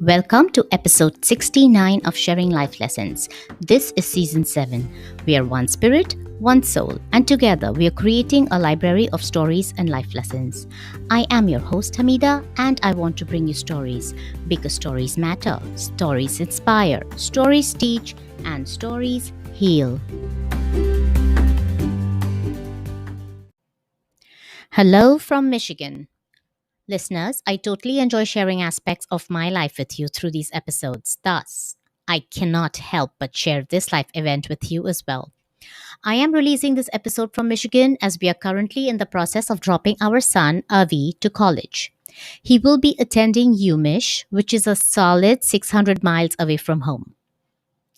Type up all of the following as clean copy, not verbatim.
Welcome to episode 69 of Sharing Life Lessons. This is season 7. We are one spirit, one soul, and together we are creating a library of stories and life lessons. I am your host Hamidah, and I want to bring you stories because stories matter, stories inspire, stories teach, and stories heal. Hello from Michigan. Listeners, I totally enjoy sharing aspects of my life with you through these episodes. Thus, I cannot help but share this life event with you as well. I am releasing this episode from Michigan as we are currently in the process of dropping our son, Avi, to college. He will be attending UMich, which is a solid 600 miles away from home.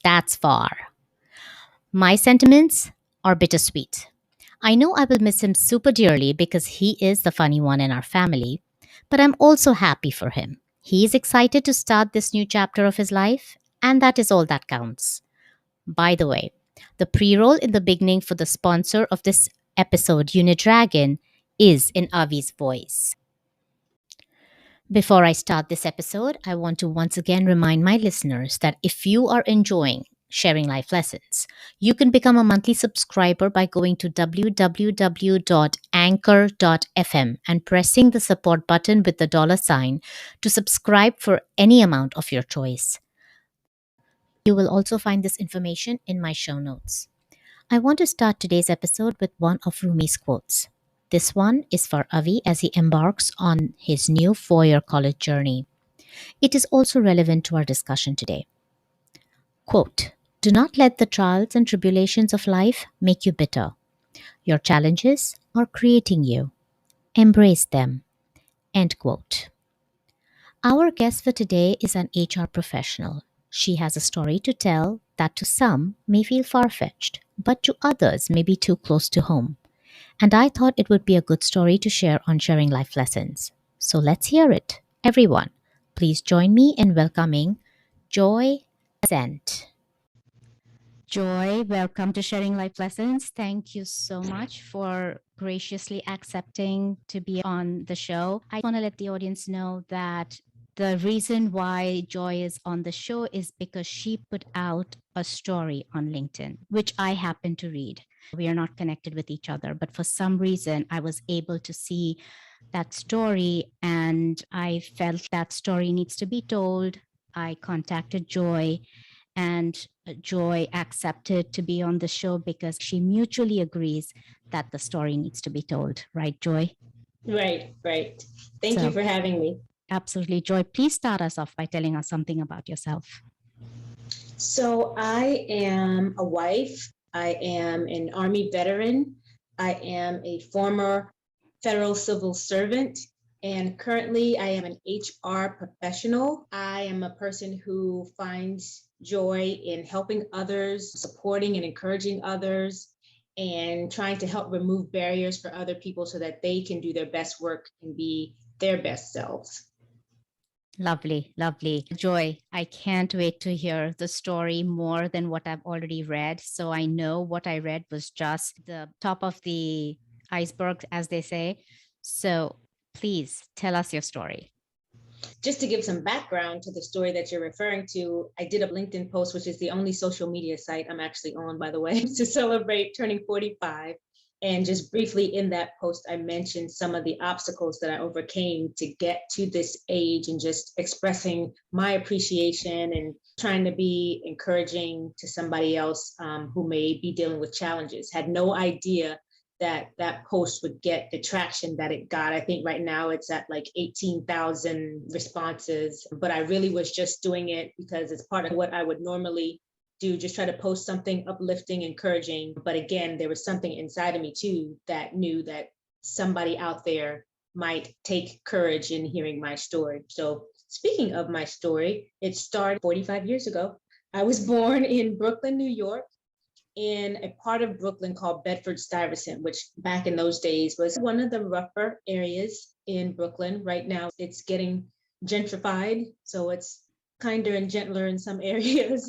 That's far. My sentiments are bittersweet. I know I will miss him super dearly because he is the funny one in our family, but I'm also happy for him. He is excited to start this new chapter of his life, and that is all that counts. By the way, the pre roll in the beginning for the sponsor of this episode, Unidragon, is in Avi's voice. Before I start this episode, I want to once again remind my listeners that if you are enjoying sharing life lessons, you can become a monthly subscriber by going to www.anchor.fm and pressing the support button with the $sign to subscribe for any amount of your choice. You will also find this information in my show notes. I want to start today's episode with one of Rumi's quotes. This one is for Avi as he embarks on his new 4-year college journey. It is also relevant to our discussion today. Quote, "Do not let the trials and tribulations of life make you bitter. Your challenges are creating you. Embrace them." End quote. Our guest for today is an HR professional. She has a story to tell that to some may feel far-fetched, but to others may be too close to home. And I thought it would be a good story to share on Sharing Life Lessons. So let's hear it. Everyone, please join me in welcoming Joy Assent. Joy, welcome to Sharing Life Lessons. Thank you so much for graciously accepting to be on the show. I want to let the audience know that the reason why Joy is on the show is because she put out a story on LinkedIn, which I happen to read. We are not connected with each other, but for some reason, I was able to see that story and I felt that story needs to be told. I contacted Joy, and Joy accepted to be on the show because she mutually agrees that the story needs to be told. Right, Joy? Right. Thank you for having me. Absolutely. Joy, please start us off by telling us something about yourself. So I am a wife. I am an Army veteran. I am a former federal civil servant. And currently I am an HR professional. I am a person who finds joy in helping others, supporting and encouraging others, and trying to help remove barriers for other people so that they can do their best work and be their best selves. Lovely, lovely. Joy, I can't wait to hear the story more than what I've already read. So I know what I read was just the top of the iceberg, as they say. So please tell us your story. Just to give some background to the story that you're referring to, I did a LinkedIn post, which is the only social media site I'm actually on, by the way, to celebrate turning 45. And just briefly in that post, I mentioned some of the obstacles that I overcame to get to this age and just expressing my appreciation and trying to be encouraging to somebody else who may be dealing with challenges. Had no idea that post would get the traction that it got. I think right now it's at like 18,000 responses, but I really was just doing it because it's part of what I would normally do, just try to post something uplifting, encouraging. But again, there was something inside of me too that knew that somebody out there might take courage in hearing my story. So speaking of my story, it started 45 years ago. I was born in Brooklyn, New York, in a part of Brooklyn called Bedford-Stuyvesant, which back in those days was one of the rougher areas in Brooklyn. Right now, it's getting gentrified, so it's kinder and gentler in some areas,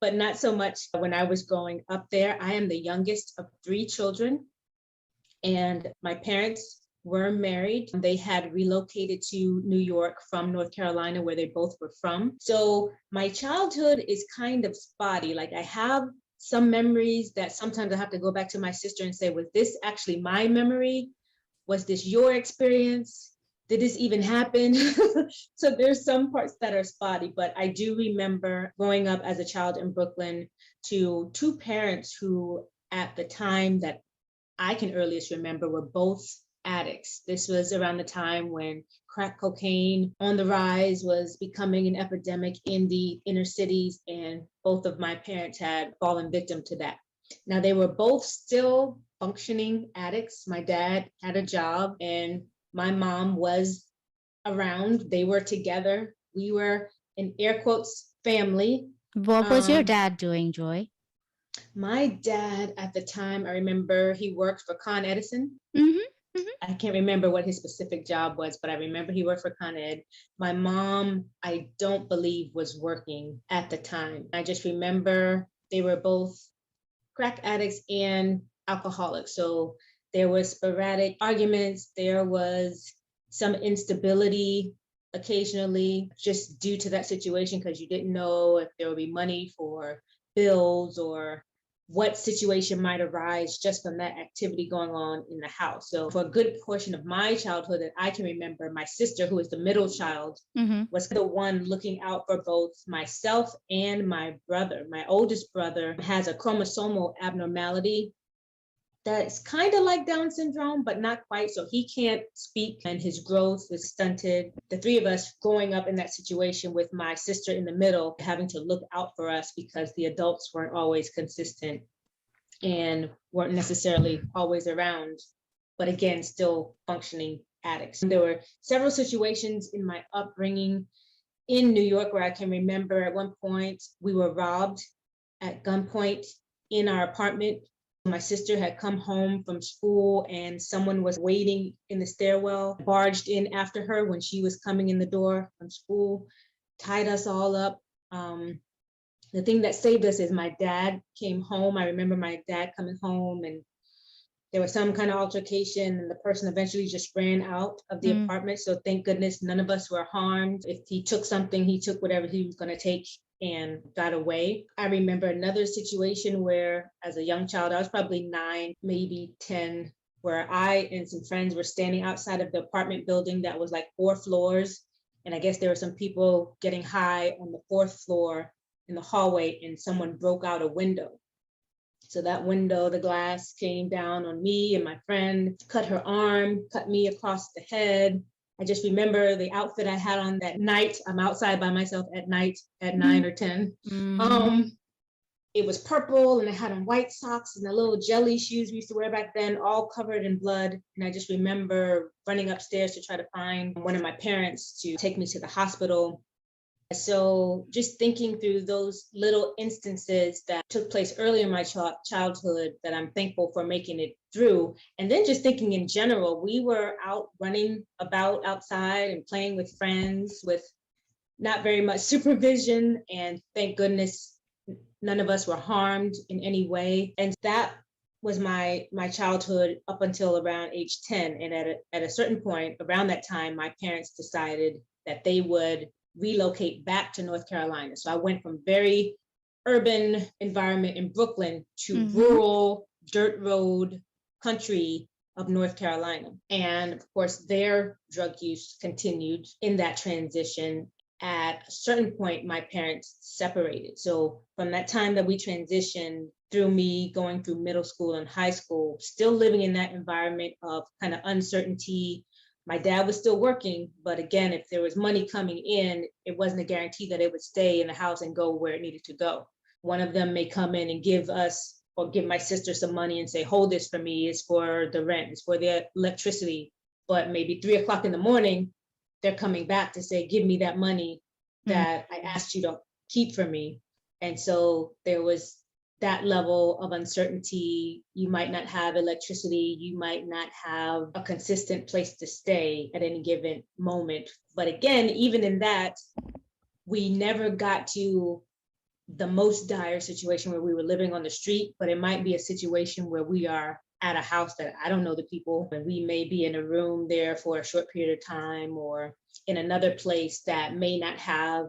but not so much when I was growing up there. I am the youngest of 3 children, and my parents were married. They had relocated to New York from North Carolina, where they both were from. So my childhood is kind of spotty. Like, I have some memories that sometimes I have to go back to my sister and say, was this actually my memory? Was this your experience? Did this even happen? So there's some parts that are spotty, but I do remember growing up as a child in Brooklyn to two parents who, at the time that I can earliest remember, were both addicts. This was around the time when crack cocaine on the rise was becoming an epidemic in the inner cities, and both of my parents had fallen victim to that. Now, they were both still functioning addicts. My dad had a job and my mom was around. They were together. We were an air quotes family. What was your dad doing, Joy? My dad at the time, I remember he worked for Con Edison. I can't remember what his specific job was, but I remember he worked for Con Ed. My mom, I don't believe, was working at the time. I just remember they were both crack addicts and alcoholics. So there was sporadic arguments. There was some instability occasionally, just due to that situation, because you didn't know if there would be money for bills or what situation might arise just from that activity going on in the house. So for a good portion of my childhood that I can remember, my sister, who is the middle child, was the one looking out for both myself and my brother. My oldest brother has a chromosomal abnormality that's kind of like Down syndrome, but not quite. So he can't speak and his growth is stunted. The three of us growing up in that situation with my sister in the middle, having to look out for us because the adults weren't always consistent and weren't necessarily always around, but again, still functioning addicts. And there were several situations in my upbringing in New York where I can remember at one point we were robbed at gunpoint in our apartment. My sister had come home from school and someone was waiting in the stairwell, barged in after her when she was coming in the door from school, tied us all up. The thing that saved us is my dad came home. I remember my dad coming home and there was some kind of altercation and the person eventually just ran out of the apartment. So thank goodness none of us were harmed. If he took something, he took whatever he was going to take and got away. I remember another situation where as a young child, I was probably 9, maybe 10, where I and some friends were standing outside of the apartment building that was like 4 floors. And I guess there were some people getting high on the 4th floor in the hallway and someone broke out a window. So that window, the glass came down on me and my friend, cut her arm, cut me across the head. I just remember the outfit I had on that night. I'm outside by myself at night at 9 or 10. It was purple and I had on white socks and the little jelly shoes we used to wear back then, all covered in blood. And I just remember running upstairs to try to find one of my parents to take me to the hospital. So just thinking through those little instances that took place early in my childhood that I'm thankful for making it through. And then just thinking in general, we were out running about outside and playing with friends with not very much supervision. And thank goodness, none of us were harmed in any way. And that was my childhood up until around age 10. And at a certain point around that time, my parents decided that they would relocate back to North Carolina. So I went from very urban environment in Brooklyn to rural dirt road country of North Carolina. And of course, their drug use continued in that transition. At a certain point, my parents separated. So from that time that we transitioned through me going through middle school and high school, still living in that environment of kind of uncertainty. My dad was still working, but again, if there was money coming in, it wasn't a guarantee that it would stay in the house and go where it needed to go. One of them may come in and give us or give my sister some money and say, hold this for me, it's for the rent, it's for the electricity. But maybe 3 o'clock in the morning, they're coming back to say, give me that money that I asked you to keep for me. And so there was that level of uncertainty. You might not have electricity, you might not have a consistent place to stay at any given moment. But again, even in that, we never got to the most dire situation where we were living on the street, but it might be a situation where we are at a house that I don't know the people, and we may be in a room there for a short period of time, or in another place that may not have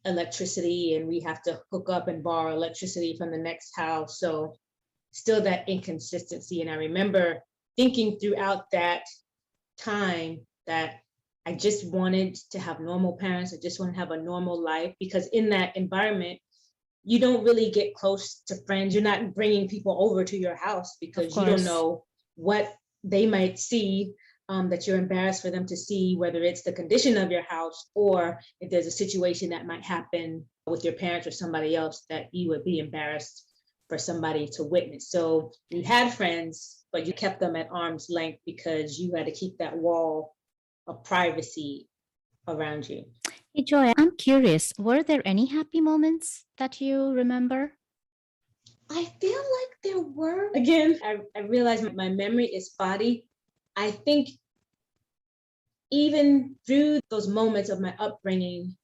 electricity and we have to hook up and borrow electricity from the next house. So still that inconsistency. And I remember thinking throughout that time that I just wanted to have normal parents. I just want to have a normal life, because in that environment, you don't really get close to friends. You're not bringing people over to your house because you don't know what they might see, that you're embarrassed for them to see, whether it's the condition of your house or if there's a situation that might happen with your parents or somebody else that you would be embarrassed for somebody to witness. So you had friends, but you kept them at arm's length because you had to keep that wall of privacy around you. Hey, Joy, I'm curious, were there any happy moments that you remember? I feel like there were. Again, I realize my memory is spotty. I think even through those moments of my upbringing,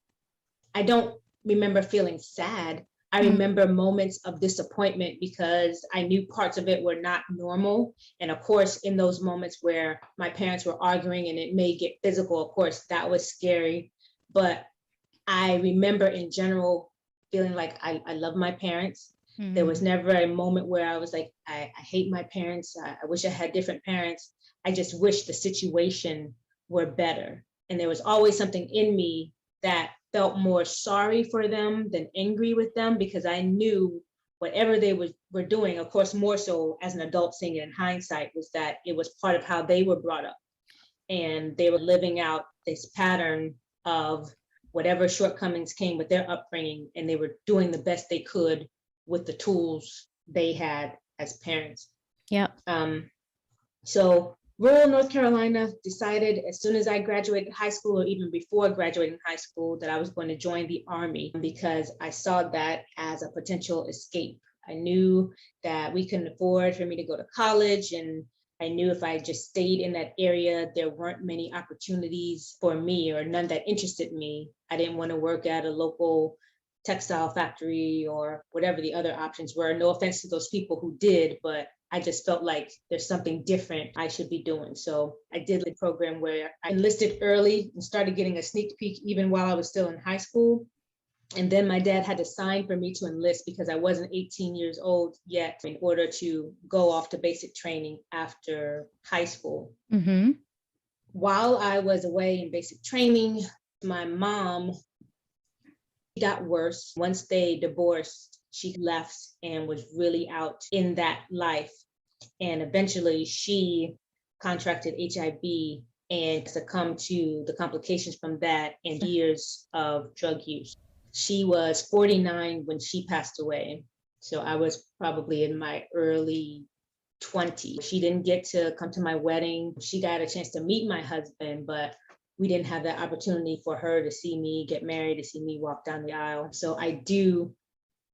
I don't remember feeling sad. I remember moments of disappointment because I knew parts of it were not normal. And of course, in those moments where my parents were arguing and it may get physical, of course, that was scary. But I remember in general feeling like I love my parents. There was never a moment where I was like, I hate my parents. I wish I had different parents. I just wish the situation were better. And there was always something in me that felt more sorry for them than angry with them, because I knew whatever they were doing, of course, more so as an adult seeing it in hindsight, was that it was part of how they were brought up. And they were living out this pattern of whatever shortcomings came with their upbringing, and they were doing the best they could with the tools they had as parents. Yeah. So rural North Carolina decided as soon as I graduated high school, or even before graduating high school, that I was going to join the Army, because I saw that as a potential escape. I knew that we couldn't afford for me to go to college, and I knew if I just stayed in that area, there weren't many opportunities for me, or none that interested me. I didn't want to work at a local textile factory or whatever the other options were. No offense to those people who did, but I just felt like there's something different I should be doing. So I did a program where I enlisted early and started getting a sneak peek even while I was still in high school. And then my dad had to sign for me to enlist because I wasn't 18 years old yet in order to go off to basic training after high school. While I was away in basic training, my mom got worse. Once they divorced, she left and was really out in that life. And eventually she contracted HIV and succumbed to the complications from that and years of drug use. She was 49 when she passed away. So I was probably in my early 20s. She didn't get to come to my wedding. She got a chance to meet my husband, but we didn't have that opportunity for her to see me get married, to see me walk down the aisle. So I do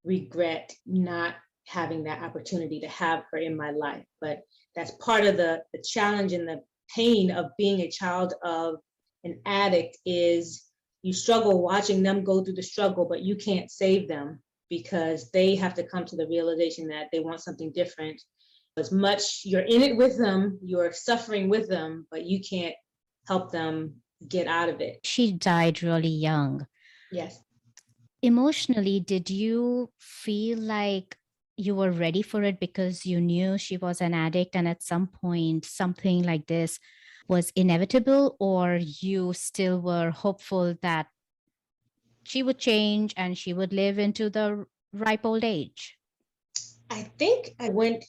regret not having that opportunity to have her in my life. But that's part of the challenge and the pain of being a child of an addict, is you struggle watching them go through the struggle, but you can't save them because they have to come to the realization that they want something different. As much you're in it with them, you're suffering with them, but you can't help them get out of it. She died really young. Yes. Emotionally, did you feel like you were ready for it because you knew she was an addict and at some point something like this was inevitable, or you still were hopeful that she would change and she would live into the ripe old age? I think I went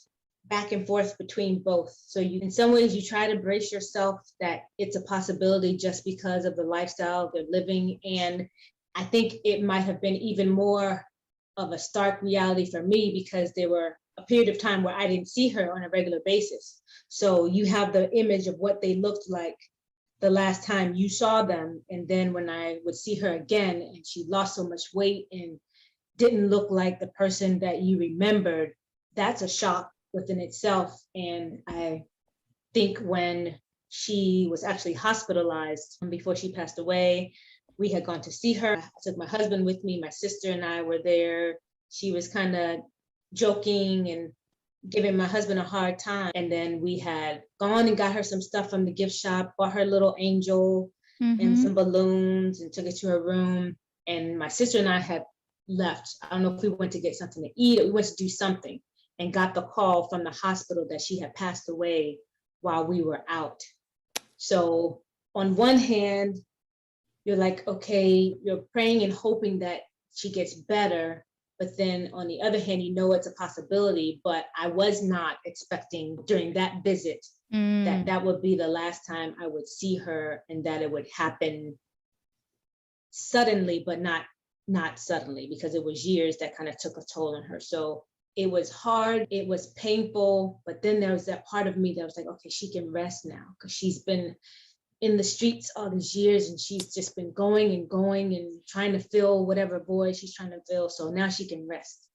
back and forth between both. So in some ways, you try to brace yourself that it's a possibility just because of the lifestyle they're living. And I think it might have been even more of a stark reality for me because there were a period of time where I didn't see her on a regular basis. So you have the image of what they looked like the last time you saw them. And then when I would see her again and she lost so much weight and didn't look like the person that you remembered, that's a shock within itself. And I think when she was actually hospitalized before she passed away, we had gone to see her. I took my husband with me, my sister and I were there. She was kind of joking and giving my husband a hard time. And then we had gone and got her some stuff from the gift shop, bought her little angel and some balloons and took it to her room. And my sister and I had left. I don't know if we went to get something to eat or we went to do something, and got the call from the hospital that she had passed away while we were out. So on one hand, you're like, okay, you're praying and hoping that she gets better. But then on the other hand, you know it's a possibility. But I was not expecting during that visit that that would be the last time I would see her, and that it would happen suddenly, but not suddenly, because it was years that kind of took a toll on her. So it was hard, it was painful, but then there was that part of me that was like, okay, she can rest now, because she's been in the streets all these years and she's just been going and trying to fill whatever void she's trying to fill. So now she can rest.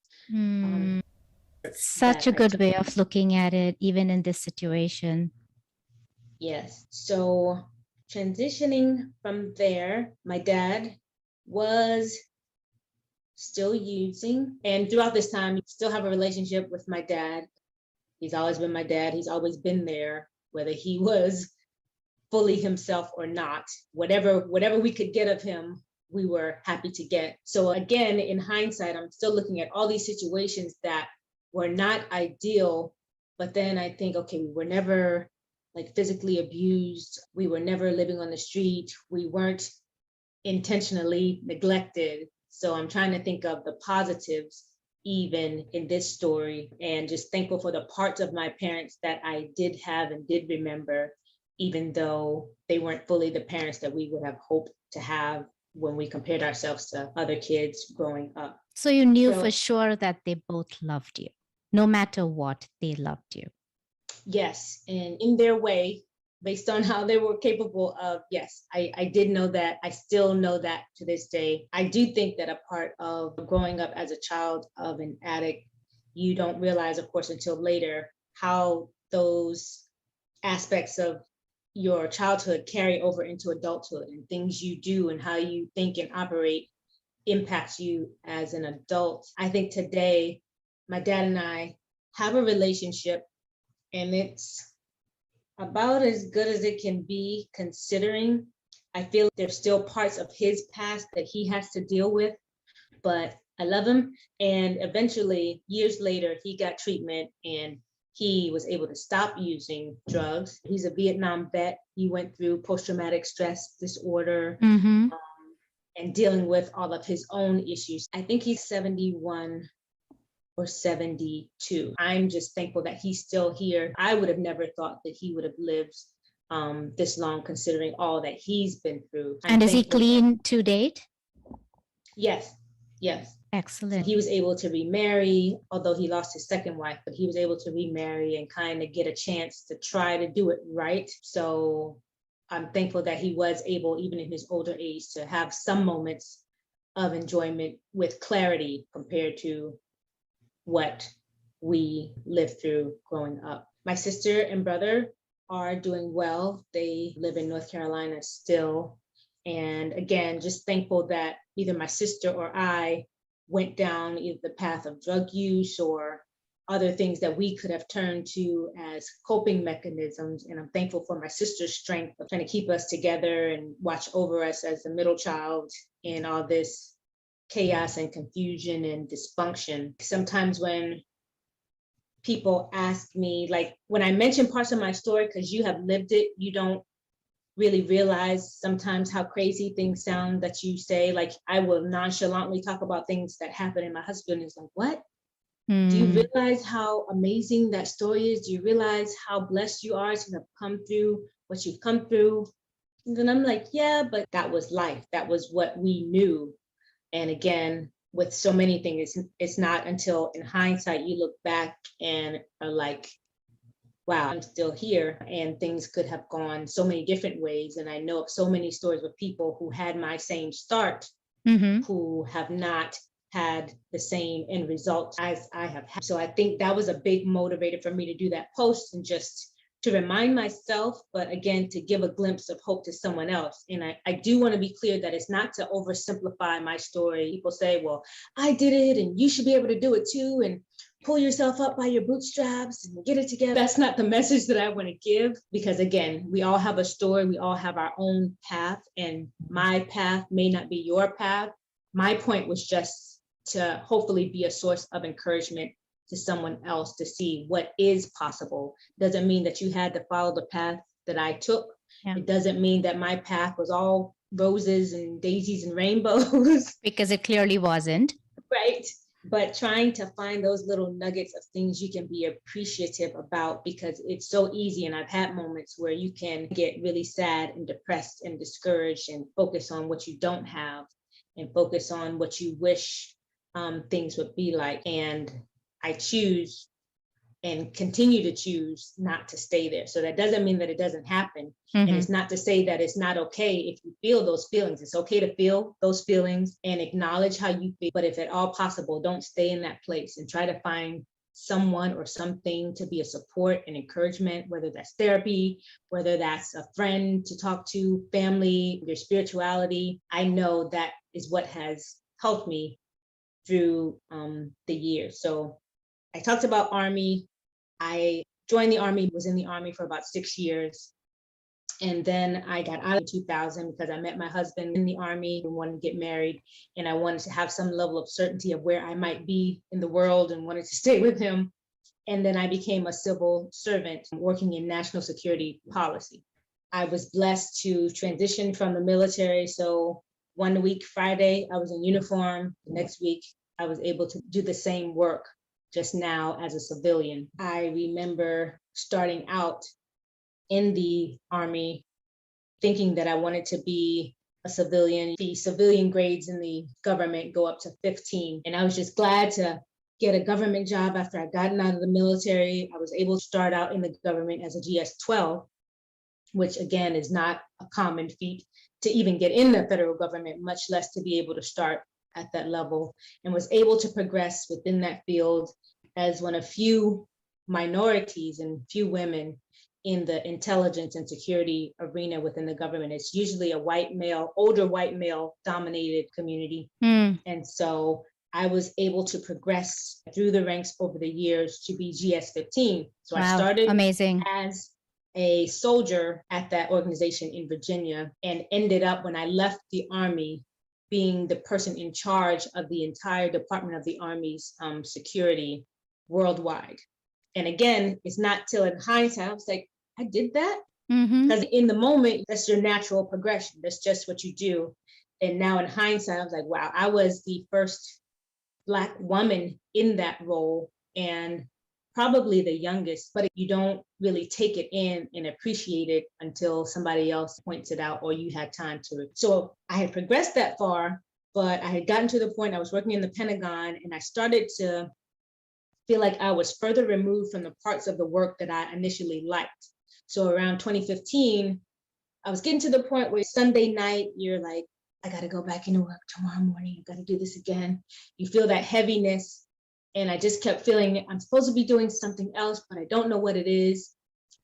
Such a good way of looking at it, even in this situation. Yes. So transitioning from there, my dad was still using, and throughout this time, still have a relationship with my dad. He's always been my dad. He's always been there, whether he was fully himself or not. Whatever we could get of him, we were happy to get. So again, in hindsight, I'm still looking at all these situations that were not ideal, but then I think, okay, we were never like physically abused. We were never living on the street. We weren't intentionally neglected. So I'm trying to think of the positives even in this story, and just thankful for the parts of my parents that I did have and did remember, even though they weren't fully the parents that we would have hoped to have when we compared ourselves to other kids growing up. So you knew for sure that they both loved you. No matter what, they loved you. Yes, and in their way, based on how they were capable of, yes, I did know that. I still know that to this day. I do think that a part of growing up as a child of an addict, you don't realize, of course, until later, how those aspects of your childhood carry over into adulthood, and things you do and how you think and operate impacts you as an adult. I think today, my dad and I have a relationship, and it's about as good as it can be, considering I feel there's still parts of his past that he has to deal with, but I love him. And eventually, years later, he got treatment and he was able to stop using drugs. He's a Vietnam vet. He went through post-traumatic stress disorder and dealing with all of his own issues. I think he's 71 or 72. I'm just thankful that he's still here. I would have never thought that he would have lived this long, considering all that he's been through. And is he clean to date? Yes. Excellent. So he was able to remarry, although he lost his second wife, but he was able to remarry and kind of get a chance to try to do it right. So I'm thankful that he was able, even in his older age, to have some moments of enjoyment with clarity compared to what we lived through growing up. My sister and brother are doing well. They live in North Carolina still. And again, just thankful that either my sister or I went down either the path of drug use or other things that we could have turned to as coping mechanisms. And I'm thankful for my sister's strength of trying to keep us together and watch over us as the middle child in all this chaos and confusion and dysfunction. Sometimes when people ask me, like when I mention parts of my story, because you have lived it, you don't really realize sometimes how crazy things sound that you say. Like I will nonchalantly talk about things that happen, and my husband is like, what? Do you realize how amazing that story is? Do you realize how blessed you are to have come through what you've come through? And then I'm like, yeah, but that was life. That was what we knew. And again, with so many things, it's not until in hindsight you look back and are like, wow, I'm still here, and things could have gone so many different ways. And I know of so many stories with people who had my same start, who have not had the same end result as I have had. So I think that was a big motivator for me to do that post, and just to remind myself, but again, to give a glimpse of hope to someone else. And I do want to be clear that it's not to oversimplify my story. People say, well, I did it and you should be able to do it too. And pull yourself up by your bootstraps and get it together. That's not the message that I want to give, because again, we all have a story. We all have our own path, and my path may not be your path. My point was just to hopefully be a source of encouragement to someone else to see what is possible. Doesn't mean that you had to follow the path that I took. Yeah. It doesn't mean that my path was all roses and daisies and rainbows. Because it clearly wasn't. Right. But trying to find those little nuggets of things you can be appreciative about, because it's so easy. And I've had moments where you can get really sad and depressed and discouraged and focus on what you don't have and focus on what you wish things would be like. And I choose and continue to choose not to stay there. So that doesn't mean that it doesn't happen. And it's not to say that it's not okay if you feel those feelings. It's okay to feel those feelings and acknowledge how you feel. But if at all possible, don't stay in that place, and try to find someone or something to be a support and encouragement, whether that's therapy, whether that's a friend to talk to, family, your spirituality. I know that is what has helped me through the years. So I talked about Army. I joined the Army, was in the Army for about 6 years. And then I got out in 2000 because I met my husband in the Army and wanted to get married. And I wanted to have some level of certainty of where I might be in the world and wanted to stay with him. And then I became a civil servant working in national security policy. I was blessed to transition from the military. So one week, Friday, I was in uniform. The next week, I was able to do the same work, just now as a civilian. I remember starting out in the Army thinking that I wanted to be a civilian. The civilian grades in the government go up to 15. And I was just glad to get a government job after I'd gotten out of the military. I was able to start out in the government as a GS-12, which again is not a common feat to even get in the federal government, much less to be able to start at that level, and was able to progress within that field as one of few minorities and few women in the intelligence and security arena within the government. It's usually a white male, older white male dominated community. And so I was able to progress through the ranks over the years to be GS-15. So wow, I started amazing as a soldier at that organization in Virginia, and ended up, when I left the Army, being the person in charge of the entire Department of the Army's security worldwide. And again, it's not till in hindsight, I was like, I did that? Because in the moment, that's your natural progression. That's just what you do. And now in hindsight, I was like, wow, I was the first Black woman in that role, and probably the youngest, but you don't really take it in and appreciate it until somebody else points it out or you had time to. So I had progressed that far, but I had gotten to the point, I was working in the Pentagon, and I started to feel like I was further removed from the parts of the work that I initially liked. So around 2015, I was getting to the point where Sunday night, you're like, I got to go back into work tomorrow morning. I got to do this again. You feel that heaviness. And I just kept feeling I'm supposed to be doing something else, but I don't know what it is.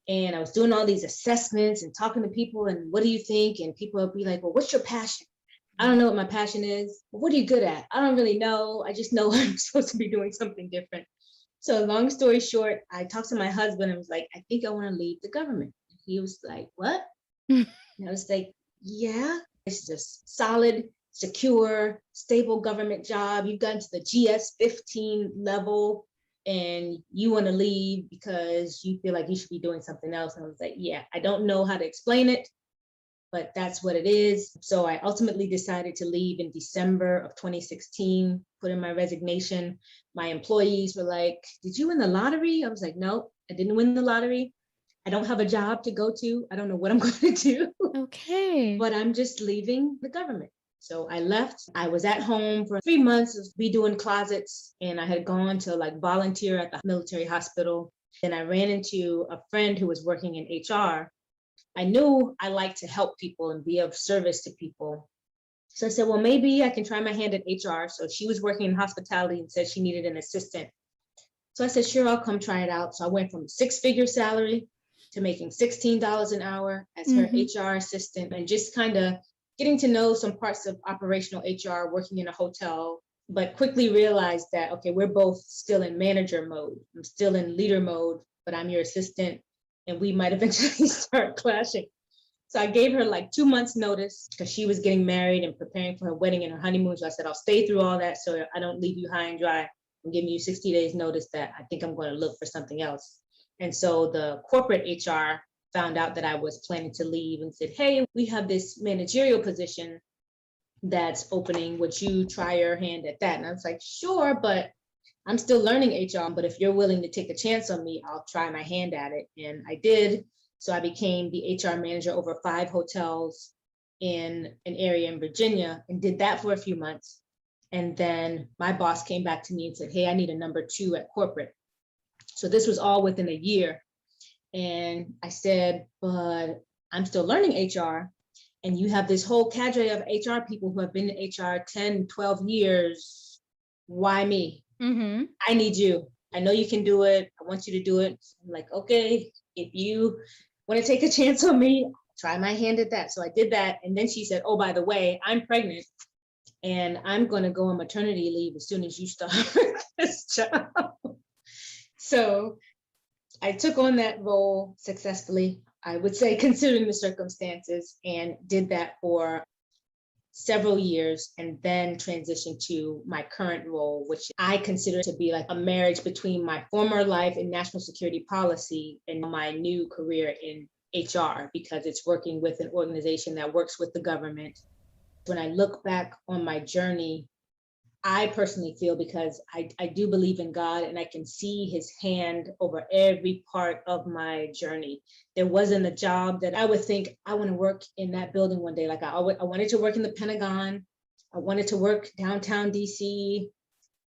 And I was doing all these assessments and talking to people, and what do you think? And people would be like, well, what's your passion? I don't know what my passion is. Well, what are you good at? I don't really know. I just know I'm supposed to be doing something different. So long story short, I talked to my husband and was like, I think I want to leave the government. He was like, what? And I was like, yeah, it's just solid, secure, stable government job. You've gotten to the GS-15 level and you want to leave because you feel like you should be doing something else. And I was like, yeah, I don't know how to explain it, but that's what it is. So I ultimately decided to leave in December of 2016, put in my resignation. My employees were like, did you win the lottery? I was like, no, I didn't win the lottery. I don't have a job to go to. I don't know what I'm going to do. Okay. But I'm just leaving the government. So I left. I was at home for 3 months, redoing closets, and I had gone to like volunteer at the military hospital. Then I ran into a friend who was working in HR. I knew I liked to help people and be of service to people. So I said, well, maybe I can try my hand at HR. So she was working in hospitality and said she needed an assistant. So I said, sure, I'll come try it out. So I went from 6-figure salary to making $16 an hour as her HR assistant, and just kind of getting to know some parts of operational HR, working in a hotel, but quickly realized that, okay, we're both still in manager mode. I'm still in leader mode, but I'm your assistant, and we might eventually start clashing. So I gave her like 2 months notice because she was getting married and preparing for her wedding and her honeymoon. So I said, I'll stay through all that so I don't leave you high and dry. I'm giving you 60 days notice that I think I'm going to look for something else. And so the corporate HR found out that I was planning to leave and said, hey, we have this managerial position that's opening. Would you try your hand at that? And I was like, sure, but I'm still learning HR. But if you're willing to take a chance on me, I'll try my hand at it. And I did. So I became the HR manager over 5 hotels in an area in Virginia and did that for a few months. And then my boss came back to me and said, hey, I need a number 2 at corporate. So this was all within a year. And I said, but I'm still learning HR. And you have this whole cadre of HR people who have been in HR 10, 12 years. Why me? Mm-hmm. I need you. I know you can do it. I want you to do it. I'm like, okay, if you want to take a chance on me, try my hand at that. So I did that. And then she said, oh, by the way, I'm pregnant and I'm going to go on maternity leave as soon as you start this job. So I took on that role successfully, I would say, considering the circumstances, and did that for several years, and then transitioned to my current role, which I consider to be like a marriage between my former life in national security policy and my new career in HR, because it's working with an organization that works with the government. When I look back on my journey, I personally feel, because I do believe in God and I can see his hand over every part of my journey. There wasn't a job that I would think I want to work in that building one day. Like I wanted to work in the Pentagon. I wanted to work downtown DC.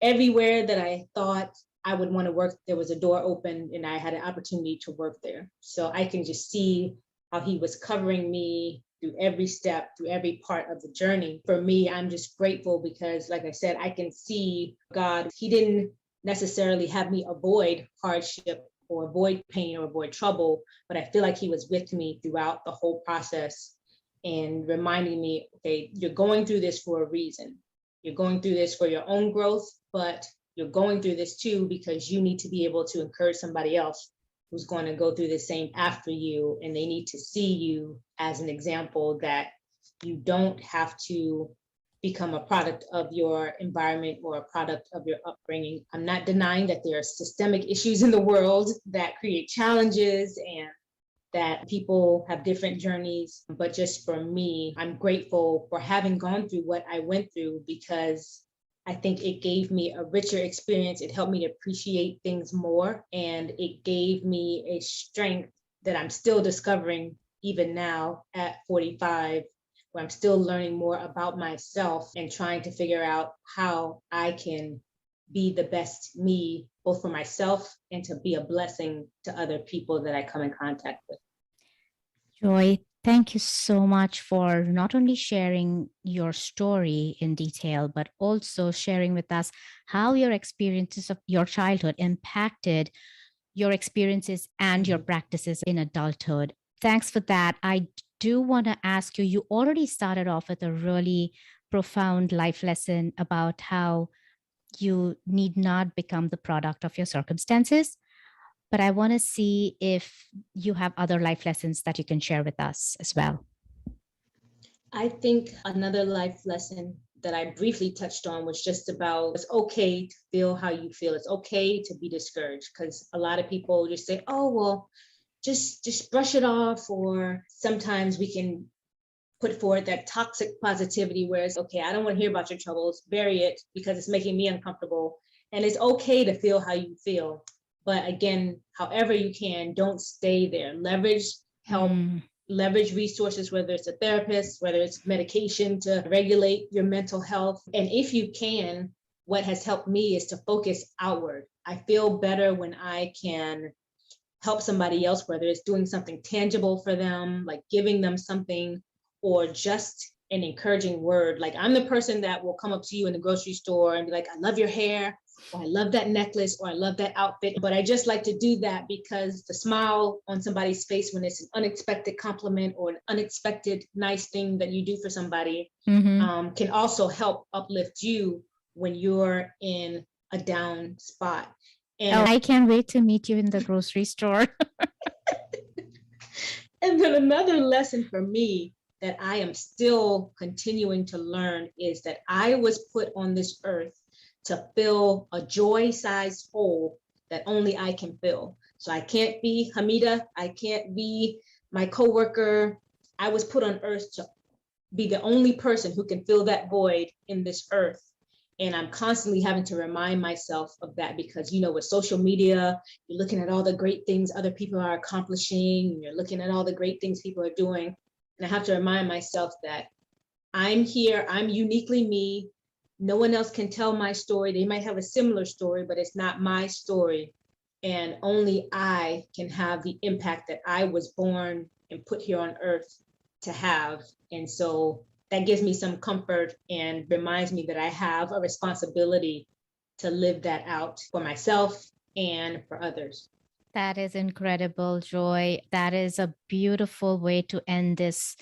Everywhere that I thought I would want to work, there was a door open and I had an opportunity to work there. So I can just see how he was covering me through every step, through every part of the journey. For me, I'm just grateful because, like I said, I can see God. He didn't necessarily have me avoid hardship or avoid pain or avoid trouble, but I feel like he was with me throughout the whole process and reminding me, okay, you're going through this for a reason. You're going through this for your own growth, but you're going through this too because you need to be able to encourage somebody else who's going to go through the same after you, and they need to see you as an example that you don't have to become a product of your environment or a product of your upbringing. I'm not denying that there are systemic issues in the world that create challenges and that people have different journeys, but just for me, I'm grateful for having gone through what I went through, because I think it gave me a richer experience. It helped me to appreciate things more, and it gave me a strength that I'm still discovering even now at 45, where I'm still learning more about myself and trying to figure out how I can be the best me, both for myself and to be a blessing to other people that I come in contact with. Joy, thank you so much for not only sharing your story in detail, but also sharing with us how your experiences of your childhood impacted your experiences and your practices in adulthood. Thanks for that. I do want to ask you, you already started off with a really profound life lesson about how you need not become the product of your circumstances. But I want to see if you have other life lessons that you can share with us as well. I think another life lesson that I briefly touched on was just about, it's okay to feel how you feel. It's okay to be discouraged, because a lot of people just say, oh, well, just brush it off. Or sometimes we can put forward that toxic positivity where it's, okay, I don't want to hear about your troubles, bury it because it's making me uncomfortable. And it's okay to feel how you feel. But again, however you can, don't stay there. Leverage help, leverage resources, whether it's a therapist, whether it's medication to regulate your mental health. And if you can, what has helped me is to focus outward. I feel better when I can help somebody else, whether it's doing something tangible for them, like giving them something, or just an encouraging word. Like, I'm the person that will come up to you in the grocery store and be like, I love your hair, or I love that necklace, or I love that outfit. But I just like to do that because the smile on somebody's face when it's an unexpected compliment or an unexpected nice thing that you do for somebody can also help uplift you when you're in a down spot. And I can't wait to meet you in the grocery store. And then another lesson for me that I am still continuing to learn is that I was put on this earth to fill a joy-sized hole that only I can fill. So I can't be Hamidah. I can't be my coworker. I was put on earth to be the only person who can fill that void in this earth. And I'm constantly having to remind myself of that because, with social media, you're looking at all the great things other people are accomplishing, and you're looking at all the great things people are doing. And I have to remind myself that I'm here, I'm uniquely me. No one else can tell my story. They might have a similar story, but it's not my story. And only I can have the impact that I was born and put here on earth to have. And so that gives me some comfort and reminds me that I have a responsibility to live that out for myself and for others. That is incredible, Joy. That is a beautiful way to end this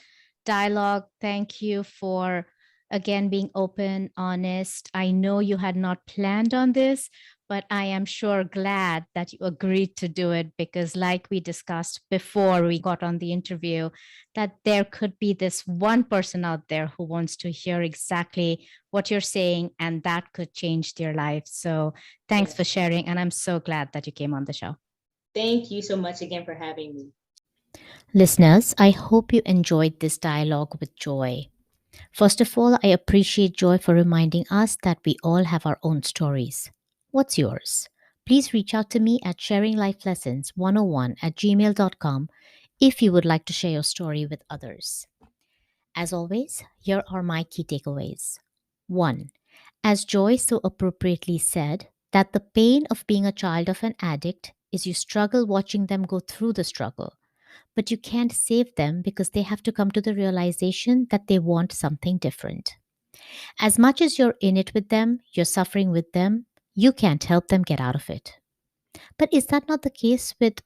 dialogue. Thank you for, again, being open, honest. I know you had not planned on this, but I am sure glad that you agreed to do it because, like we discussed before we got on the interview, that there could be this one person out there who wants to hear exactly what you're saying, and that could change their life. So thanks for sharing. And I'm so glad that you came on the show. Thank you so much again for having me. Listeners, I hope you enjoyed this dialogue with Joy. First of all, I appreciate Joy for reminding us that we all have our own stories. What's yours? Please reach out to me at sharinglifelessons101@gmail.com if you would like to share your story with others. As always, here are my key takeaways. 1. As Joy so appropriately said, that the pain of being a child of an addict is you struggle watching them go through the struggle, but you can't save them because they have to come to the realization that they want something different. As much as you're in it with them, you're suffering with them, you can't help them get out of it. But is that not the case with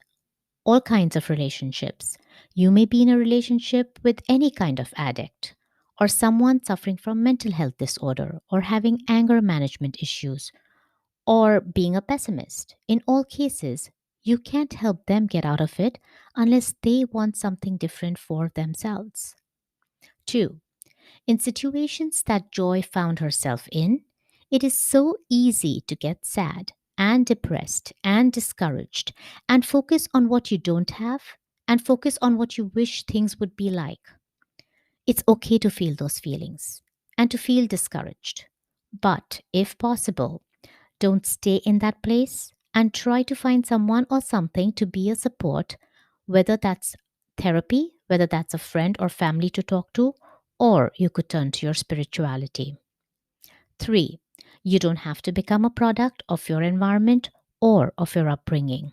all kinds of relationships? You may be in a relationship with any kind of addict, or someone suffering from mental health disorder, or having anger management issues, or being a pessimist. In all cases, you can't help them get out of it unless they want something different for themselves. 2. In situations that Joy found herself in, it is so easy to get sad and depressed and discouraged and focus on what you don't have and focus on what you wish things would be like. It's okay to feel those feelings and to feel discouraged. But if possible, don't stay in that place and try to find someone or something to be a support, whether that's therapy, whether that's a friend or family to talk to, or you could turn to your spirituality. 3. You don't have to become a product of your environment or of your upbringing.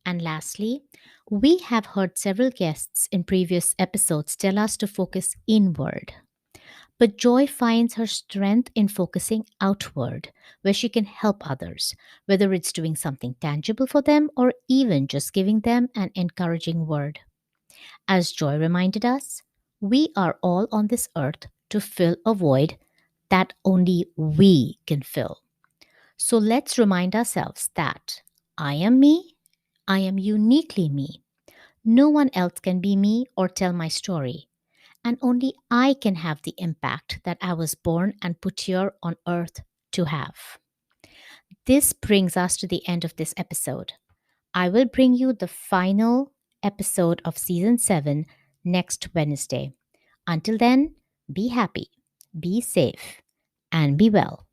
And lastly, we have heard several guests in previous episodes tell us to focus inward. But Joy finds her strength in focusing outward, where she can help others, whether it's doing something tangible for them or even just giving them an encouraging word. As Joy reminded us, we are all on this earth to fill a void that only we can fill. So let's remind ourselves that I am me, I am uniquely me. No one else can be me or tell my story. And only I can have the impact that I was born and put here on earth to have. This brings us to the end of this episode. I will bring you the final episode of season 7 next Wednesday. Until then, be happy, be safe, and be well.